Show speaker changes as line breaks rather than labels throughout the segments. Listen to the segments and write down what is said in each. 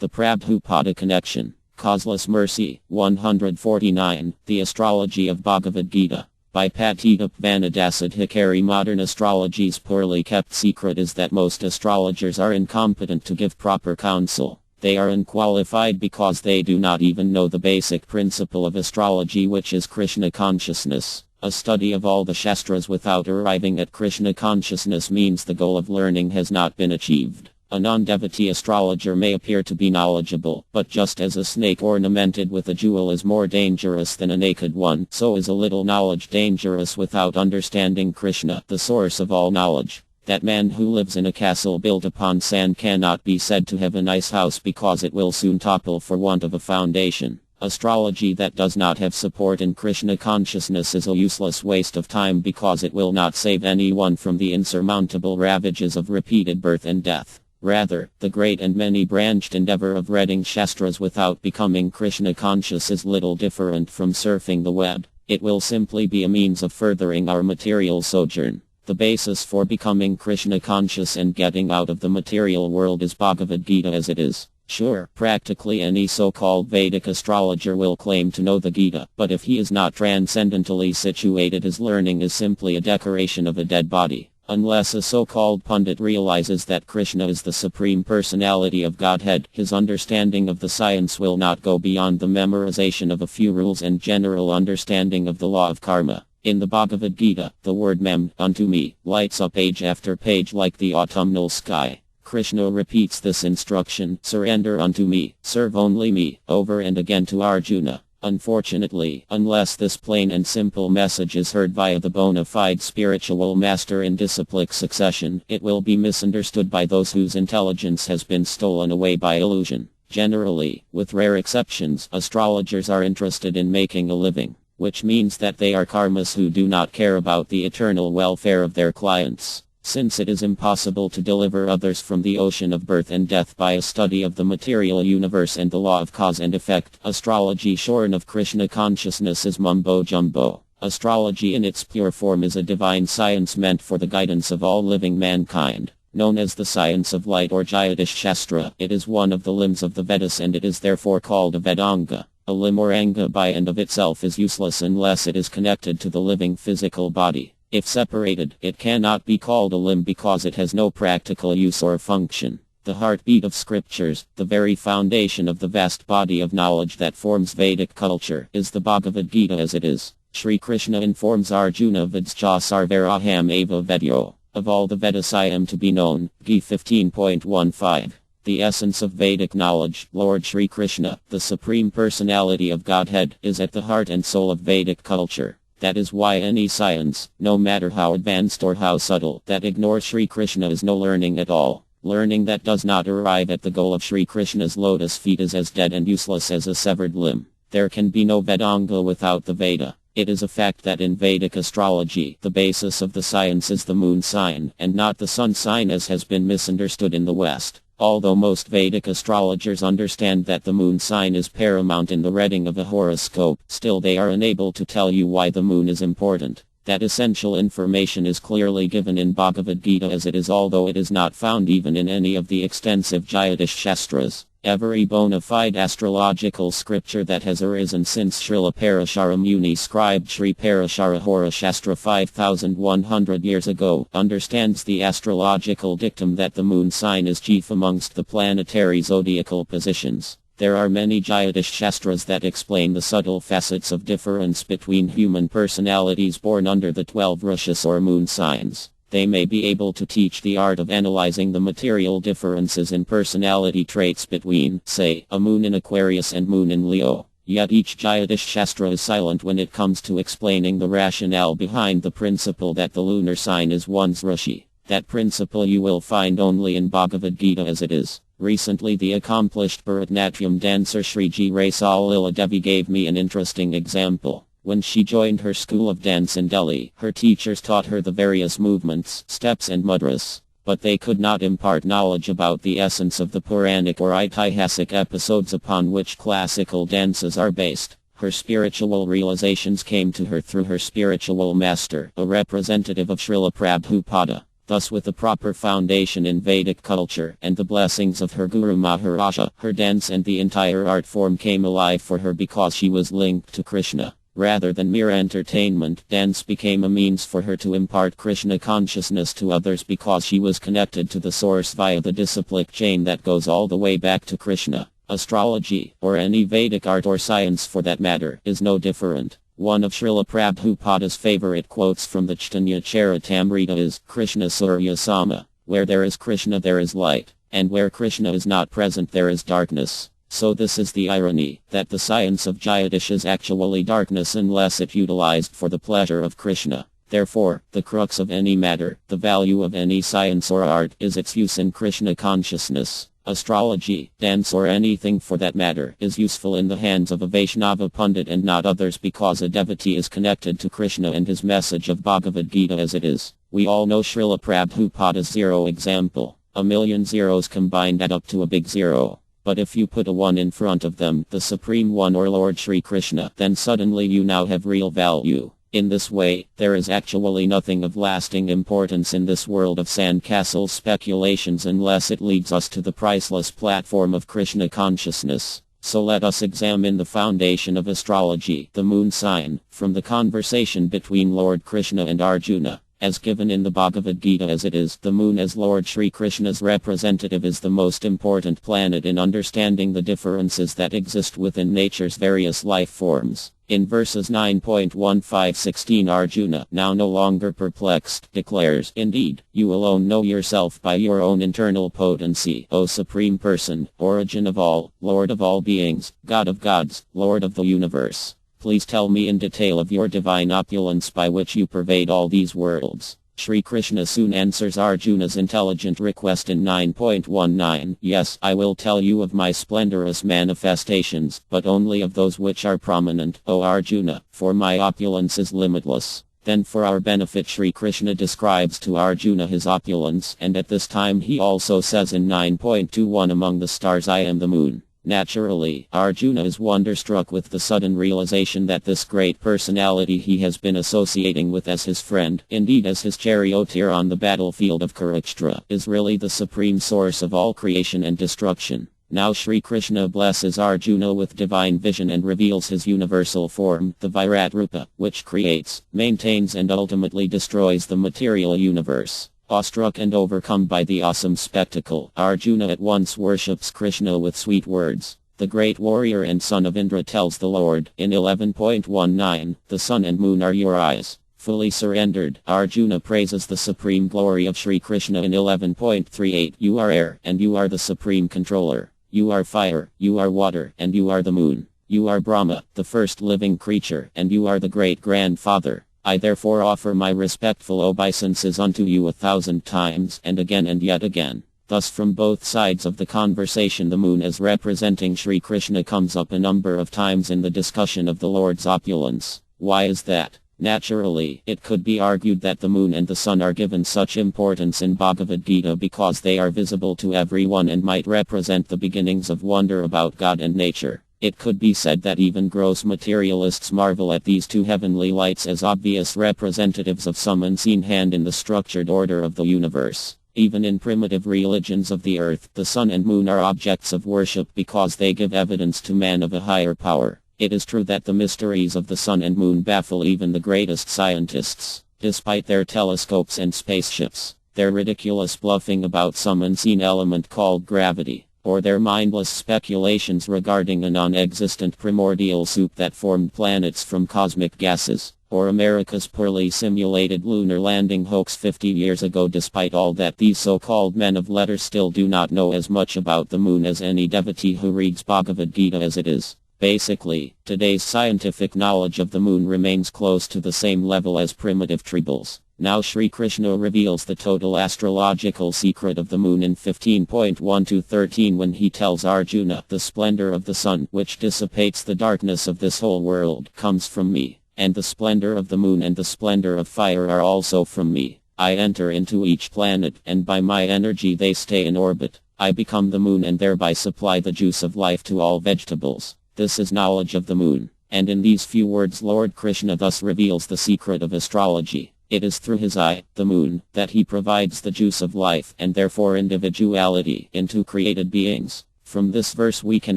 The Prabhupada Connection. Causeless Mercy. 149. The Astrology of Bhagavad Gita. By Patita Vanadasadhikari. Modern astrology's poorly kept secret is that most astrologers are incompetent to give proper counsel. They are unqualified because they do not even know the basic principle of astrology, which is Krishna consciousness. A study of all the Shastras without arriving at Krishna consciousness means the goal of learning has not been achieved. A non-devotee astrologer may appear to be knowledgeable, but just as a snake ornamented with a jewel is more dangerous than a naked one, so is a little knowledge dangerous without understanding Krishna, the source of all knowledge. That man who lives in a castle built upon sand cannot be said to have a nice house because it will soon topple for want of a foundation. Astrology that does not have support in Krishna consciousness is a useless waste of time because it will not save anyone from the insurmountable ravages of repeated birth and death. Rather, the great and many-branched endeavor of reading Shastras without becoming Krishna conscious is little different from surfing the web. It will simply be a means of furthering our material sojourn. The basis for becoming Krishna conscious and getting out of the material world is Bhagavad Gita as it is. Sure, practically any so-called Vedic astrologer will claim to know the Gita, but if he is not transcendentally situated, his learning is simply a decoration of a dead body. Unless a so-called pundit realizes that Krishna is the Supreme Personality of Godhead, his understanding of the science will not go beyond the memorization of a few rules and general understanding of the law of karma. In the Bhagavad Gita, the word mem, unto me, lights up page after page like the autumnal sky. Krishna repeats this instruction, surrender unto me, serve only me, over and again to Arjuna. Unfortunately, unless this plain and simple message is heard via the bona fide spiritual master in disciplic succession, it will be misunderstood by those whose intelligence has been stolen away by illusion. Generally, with rare exceptions, astrologers are interested in making a living, which means that they are karmas who do not care about the eternal welfare of their clients. Since it is impossible to deliver others from the ocean of birth and death by a study of the material universe and the law of cause and effect, astrology shorn of Krishna consciousness is mumbo-jumbo. Astrology in its pure form is a divine science meant for the guidance of all living mankind. Known as the science of light or Jyotish Shastra, it is one of the limbs of the Vedas and it is therefore called a Vedanga. A limb or anga by and of itself is useless unless it is connected to the living physical body. If separated, it cannot be called a limb because it has no practical use or function. The heartbeat of scriptures, the very foundation of the vast body of knowledge that forms Vedic culture, is the Bhagavad Gita as it is. Sri Krishna informs Arjuna Vidscha Sarvaraham Eva Vedyo. Of all the Vedas I am to be known. Gita 15.15. The essence of Vedic knowledge, Lord Sri Krishna, the Supreme Personality of Godhead, is at the heart and soul of Vedic culture. That is why any science, no matter how advanced or how subtle, that ignores Sri Krishna is no learning at all. Learning that does not arrive at the goal of Sri Krishna's lotus feet is as dead and useless as a severed limb. There can be no Vedanga without the Veda. It is a fact that in Vedic astrology, the basis of the science is the moon sign, and not the sun sign as has been misunderstood in the West. Although most Vedic astrologers understand that the moon sign is paramount in the reading of a horoscope, still they are unable to tell you why the moon is important. That essential information is clearly given in Bhagavad Gita as it is, although it is not found even in any of the extensive Jyotish Shastras. Every bona fide astrological scripture that has arisen since Srila Parashara Muni scribed Sri Parashara Hora Shastra 5,100 years ago understands the astrological dictum that the moon sign is chief amongst the planetary zodiacal positions. There are many Jyotish Shastras that explain the subtle facets of difference between human personalities born under the 12 rishis or moon signs. They may be able to teach the art of analyzing the material differences in personality traits between, say, a moon in Aquarius and moon in Leo. Yet each Jyotish Shastra is silent when it comes to explaining the rationale behind the principle that the lunar sign is one's rishi. That principle you will find only in Bhagavad Gita as it is. Recently the accomplished Bharatanatyam dancer Sri G. Raisal Lila Devi gave me an interesting example. When she joined her school of dance in Delhi, her teachers taught her the various movements, steps and mudras. But they could not impart knowledge about the essence of the Puranic or Itihasic episodes upon which classical dances are based. Her spiritual realizations came to her through her spiritual master, a representative of Srila Prabhupada. Thus with a proper foundation in Vedic culture and the blessings of her Guru Maharaja, her dance and the entire art form came alive for her because she was linked to Krishna. Rather than mere entertainment, dance became a means for her to impart Krishna consciousness to others because she was connected to the source via the disciplic chain that goes all the way back to Krishna. Astrology, or any Vedic art or science for that matter, is no different. One of Srila Prabhupada's favorite quotes from the Chaitanya Charitamrita is, Krishna Surya Sama. Where there is Krishna there is light, and where Krishna is not present there is darkness. So this is the irony, that the science of Jyotish is actually darkness unless it utilized for the pleasure of Krishna. Therefore, the crux of any matter, the value of any science or art, is its use in Krishna consciousness. Astrology, dance or anything for that matter, is useful in the hands of a Vaishnava Pundit and not others because a devotee is connected to Krishna and his message of Bhagavad Gita as it is. We all know Srila Prabhupada's zero example. A million zeros combined add up to a big zero. But if you put a one in front of them, the Supreme One or Lord Shri Krishna, then suddenly you now have real value. In this way, there is actually nothing of lasting importance in this world of sandcastle speculations unless it leads us to the priceless platform of Krishna consciousness. So let us examine the foundation of astrology, the moon sign, from the conversation between Lord Krishna and Arjuna. As given in the Bhagavad Gita as it is, the moon as Lord Shri Krishna's representative is the most important planet in understanding the differences that exist within nature's various life forms. In verses 9.15-16 Arjuna, now no longer perplexed, declares, Indeed, you alone know yourself by your own internal potency, O Supreme Person, origin of all, Lord of all beings, God of gods, Lord of the universe. Please tell me in detail of your divine opulence by which you pervade all these worlds. Shri Krishna soon answers Arjuna's intelligent request in 9.19. Yes, I will tell you of my splendorous manifestations, but only of those which are prominent, O Arjuna, for my opulence is limitless. Then for our benefit Shri Krishna describes to Arjuna his opulence, and at this time he also says in 9.21 Among the stars I am the moon. Naturally, Arjuna is wonderstruck with the sudden realization that this great personality he has been associating with as his friend, indeed as his charioteer on the battlefield of Kurukshetra, is really the supreme source of all creation and destruction. Now Shri Krishna blesses Arjuna with divine vision and reveals his universal form, the Virat Rupa, which creates, maintains and ultimately destroys the material universe. Awestruck and overcome by the awesome spectacle, Arjuna at once worships Krishna with sweet words. The great warrior and son of Indra tells the Lord, in 11.19, The sun and moon are your eyes. Fully surrendered, Arjuna praises the supreme glory of Shri Krishna in 11.38, You are air, and you are the supreme controller. You are fire, you are water, and you are the moon. You are Brahma, the first living creature, and you are the great-grandfather. I therefore offer my respectful obeisances unto you 1,000 times and again and yet again. Thus from both sides of the conversation the moon as representing Shri Krishna comes up a number of times in the discussion of the Lord's opulence. Why is that? Naturally, it could be argued that the moon and the sun are given such importance in Bhagavad Gita because they are visible to everyone and might represent the beginnings of wonder about God and nature. It could be said that even gross materialists marvel at these two heavenly lights as obvious representatives of some unseen hand in the structured order of the universe. Even in primitive religions of the earth, the sun and moon are objects of worship because they give evidence to man of a higher power. It is true that the mysteries of the sun and moon baffle even the greatest scientists. Despite their telescopes and spaceships, their ridiculous bluffing about some unseen element called gravity, or their mindless speculations regarding a non-existent primordial soup that formed planets from cosmic gases, or America's poorly simulated lunar landing hoax 50 years ago. Despite all that, these so-called men of letters still do not know as much about the moon as any devotee who reads Bhagavad Gita as it is. Basically, today's scientific knowledge of the moon remains close to the same level as primitive tribals. Now Shri Krishna reveals the total astrological secret of the moon in 15.1-13 when he tells Arjuna, The splendor of the sun, which dissipates the darkness of this whole world, comes from me. And the splendor of the moon and the splendor of fire are also from me. I enter into each planet, and by my energy they stay in orbit. I become the moon and thereby supply the juice of life to all vegetables. This is knowledge of the moon. And in these few words Lord Krishna thus reveals the secret of astrology. It is through his eye, the moon, that he provides the juice of life and therefore individuality into created beings. From this verse we can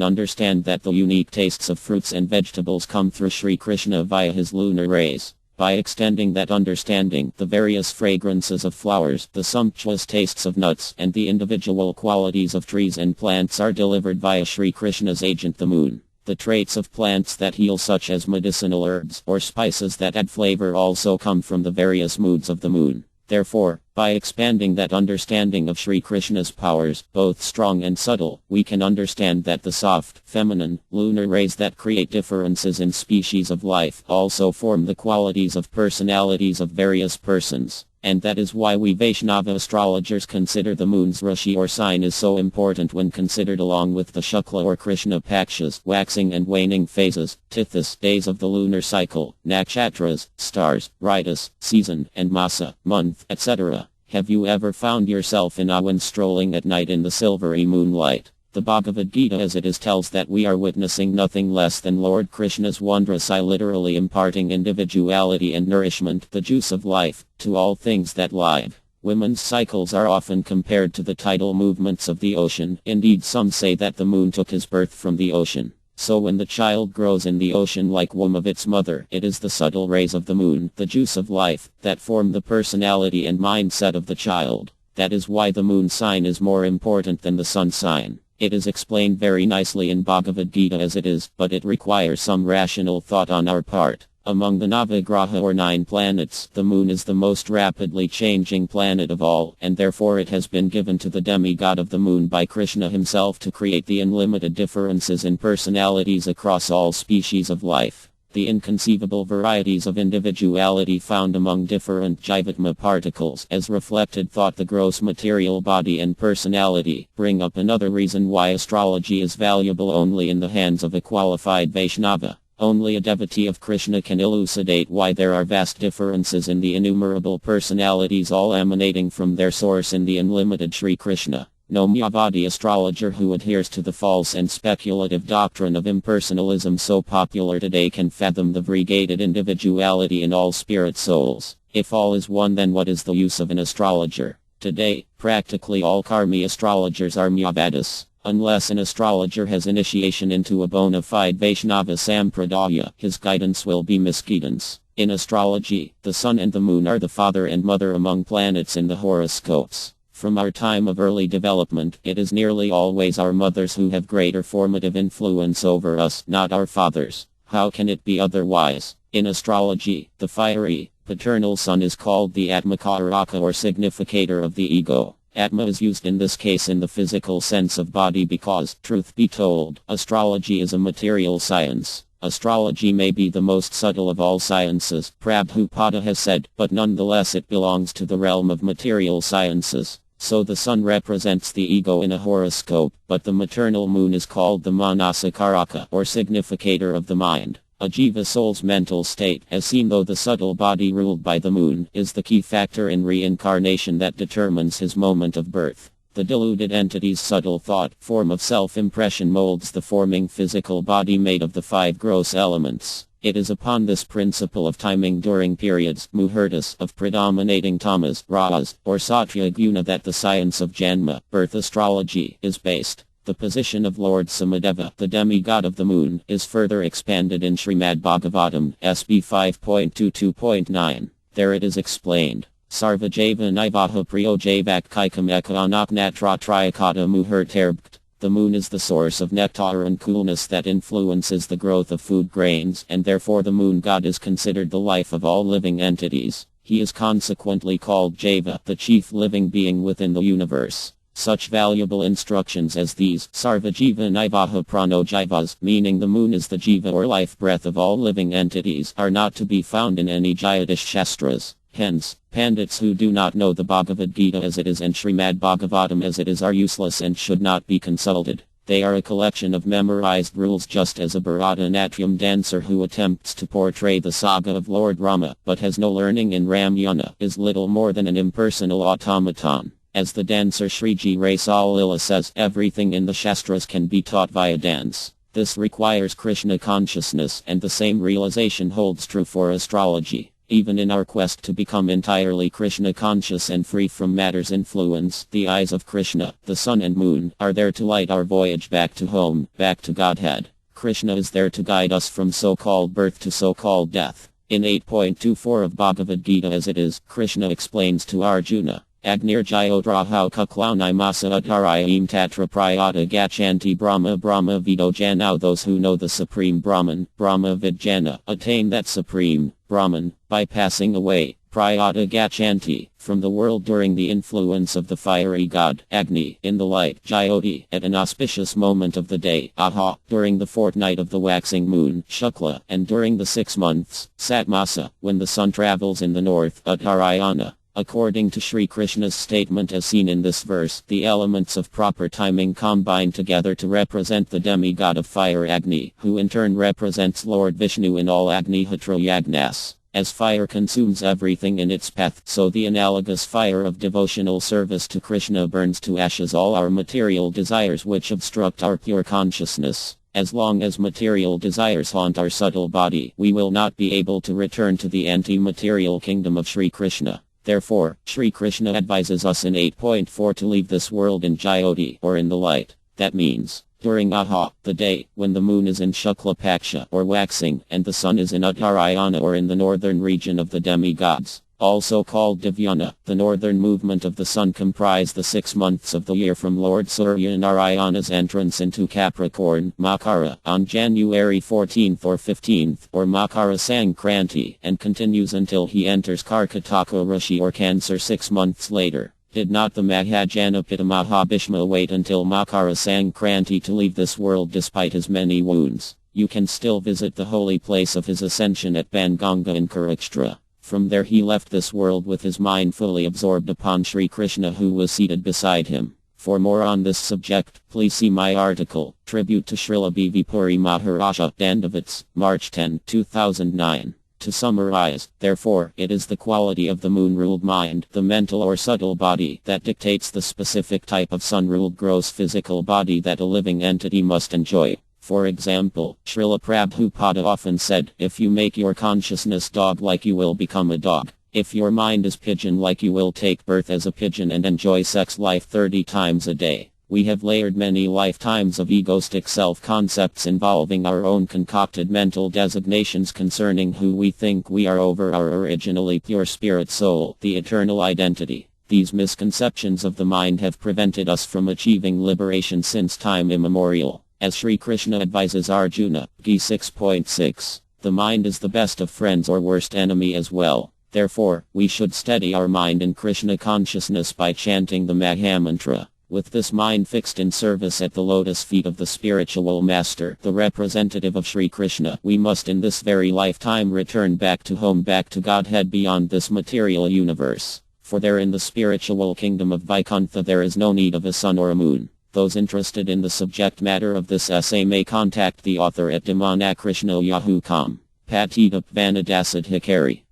understand that the unique tastes of fruits and vegetables come through Sri Krishna via his lunar rays. By extending that understanding, the various fragrances of flowers, the sumptuous tastes of nuts, and the individual qualities of trees and plants are delivered via Sri Krishna's agent the moon. The traits of plants that heal such as medicinal herbs or spices that add flavor also come from the various moods of the moon. Therefore, by expanding that understanding of Sri Krishna's powers, both strong and subtle, we can understand that the soft, feminine, lunar rays that create differences in species of life also form the qualities of personalities of various persons. And that is why we Vaishnava astrologers consider the moon's Rashi or sign is so important when considered along with the Shukla or Krishna Pakshas, waxing and waning phases, Tithis, days of the lunar cycle, Nakshatras, stars, Ritus, season, and Masa, month, etc. Have you ever found yourself in awe when strolling at night in the silvery moonlight? The Bhagavad Gita as it is tells that we are witnessing nothing less than Lord Krishna's wondrous eye literally imparting individuality and nourishment, the juice of life, to all things that live. Women's cycles are often compared to the tidal movements of the ocean. Indeed, some say that the moon took his birth from the ocean. So when the child grows in the ocean-like womb of its mother, it is the subtle rays of the moon, the juice of life, that form the personality and mindset of the child. That is why the moon sign is more important than the sun sign. It is explained very nicely in Bhagavad Gita as it is, but it requires some rational thought on our part. Among the Navagraha or 9 planets, the moon is the most rapidly changing planet of all, and therefore it has been given to the demigod of the moon by Krishna himself to create the unlimited differences in personalities across all species of life. The inconceivable varieties of individuality found among different Jivatma particles, as reflected thought the gross material body and personality, bring up another reason why astrology is valuable only in the hands of a qualified Vaishnava. Only a devotee of Krishna can elucidate why there are vast differences in the innumerable personalities all emanating from their source in the unlimited Sri Krishna. No Mayavadi astrologer who adheres to the false and speculative doctrine of impersonalism so popular today can fathom the variegated individuality in all spirit souls. If all is one, then what is the use of an astrologer? Today, practically all Karmi astrologers are Mayavadis. Unless an astrologer has initiation into a bona fide Vaishnava Sampradaya, his guidance will be misguidance. In astrology, the sun and the moon are the father and mother among planets in the horoscopes. From our time of early development, it is nearly always our mothers who have greater formative influence over us, not our fathers. How can it be otherwise? In astrology, the fiery, paternal sun is called the Atmakaraka or significator of the ego. Atma is used in this case in the physical sense of body because, truth be told, astrology is a material science. Astrology may be the most subtle of all sciences, Prabhupada has said, but nonetheless it belongs to the realm of material sciences. So the sun represents the ego in a horoscope, but the maternal moon is called the Manasakaraka, or significator of the mind. A jiva soul's mental state, as seen though the subtle body ruled by the moon, is the key factor in reincarnation that determines his moment of birth. The deluded entity's subtle thought, form of self-impression molds the forming physical body made of the 5 gross elements. It is upon this principle of timing during periods, muhurtas, of predominating tamas, rajas, or satya guna that the science of Janma, birth astrology, is based. The position of Lord Samadeva, the demigod of the moon, is further expanded in Srimad Bhagavatam, SB 5.22.9. There it is explained. Sarvajava Nivaha Priyojavak Kaikam Eka Anak Natra Triakata Muhurterbkt. The moon is the source of nectar and coolness that influences the growth of food grains, and therefore the moon god is considered the life of all living entities. He is consequently called Java, the chief living being within the universe. Such valuable instructions as these, Sarvajiva Nivaha Prano Jivas, meaning the moon is the jiva or life breath of all living entities, are not to be found in any Jayatish Shastras. Hence, Pandits who do not know the Bhagavad Gita as it is and Srimad Bhagavatam as it is are useless and should not be consulted. They are a collection of memorized rules just as a Bharatanatyam dancer who attempts to portray the saga of Lord Rama, but has no learning in Ramayana, is little more than an impersonal automaton. As the dancer Sriji Rasalila says, everything in the Shastras can be taught via dance. This requires Krishna consciousness, and the same realization holds true for astrology. Even in our quest to become entirely Krishna conscious and free from matter's influence, the eyes of Krishna, the sun and moon, are there to light our voyage back to home, back to Godhead. Krishna is there to guide us from so-called birth to so-called death. In 8.24 of Bhagavad Gita as it is, Krishna explains to Arjuna, Agnir Jyodrahau Kuklaunai Masa Atarayim Tatra Prayata Gachanti Brahma Brahma Vido Janau. Those who know the Supreme Brahman, Brahma Vidjana, attain that Supreme Brahman by passing away, Prayata Gachanti, from the world during the influence of the fiery god, Agni, in the light, Jyoti, at an auspicious moment of the day, Aha, during the fortnight of the waxing moon, Shukla, and during the 6 months, Satmasa, when the sun travels in the north, Uttarayana. According to Sri Krishna's statement as seen in this verse, the elements of proper timing combine together to represent the demigod of fire Agni, who in turn represents Lord Vishnu in all Agnihotro Yagnas. As fire consumes everything in its path, so the analogous fire of devotional service to Krishna burns to ashes all our material desires which obstruct our pure consciousness. As long as material desires haunt our subtle body, we will not be able to return to the anti-material kingdom of Sri Krishna. Therefore, Sri Krishna advises us in 8.4 to leave this world in Jyoti, or in the light. That means, during Aha, the day, when the moon is in Shukla Paksha, or waxing, and the sun is in Uttarayana or in the northern region of the demigods, also called Divyana, the northern movement of the sun comprise the 6 months of the year from Lord Surya Narayana's entrance into Capricorn, Makara, on January 14th or 15th, or Makara Sankranti, and continues until he enters Karkataka Rishi or Cancer 6 months later. Did not the Mahajanapita Mahabhishma wait until Makara Sankranti to leave this world despite his many wounds? You can still visit the holy place of his ascension at Banganga in Kurukshetra. From there he left this world with his mind fully absorbed upon Sri Krishna who was seated beside him. For more on this subject, please see my article, Tribute to Srila B.V. Puri Maharaja, Dandavats, March 10, 2009. To summarize, therefore, it is the quality of the moon-ruled mind, the mental or subtle body, that dictates the specific type of sun-ruled gross physical body that a living entity must enjoy. For example, Srila Prabhupada often said, if you make your consciousness dog-like you will become a dog. If your mind is pigeon-like you will take birth as a pigeon and enjoy sex life 30 times a day. We have layered many lifetimes of egoistic self-concepts involving our own concocted mental designations concerning who we think we are over our originally pure spirit soul, the eternal identity. These misconceptions of the mind have prevented us from achieving liberation since time immemorial. As Sri Krishna advises Arjuna, Gi 6.6, the mind is the best of friends or worst enemy as well. Therefore, we should steady our mind in Krishna consciousness by chanting the Mahamantra. With this mind fixed in service at the lotus feet of the spiritual master, the representative of Sri Krishna, we must in this very lifetime return back to home, back to Godhead beyond this material universe. For there in the spiritual kingdom of Vaikuntha there is no need of a sun or a moon. Those interested in the subject matter of this essay may contact the author at dimanakrishna.yahoo.com. Patita Vanadasadhikari.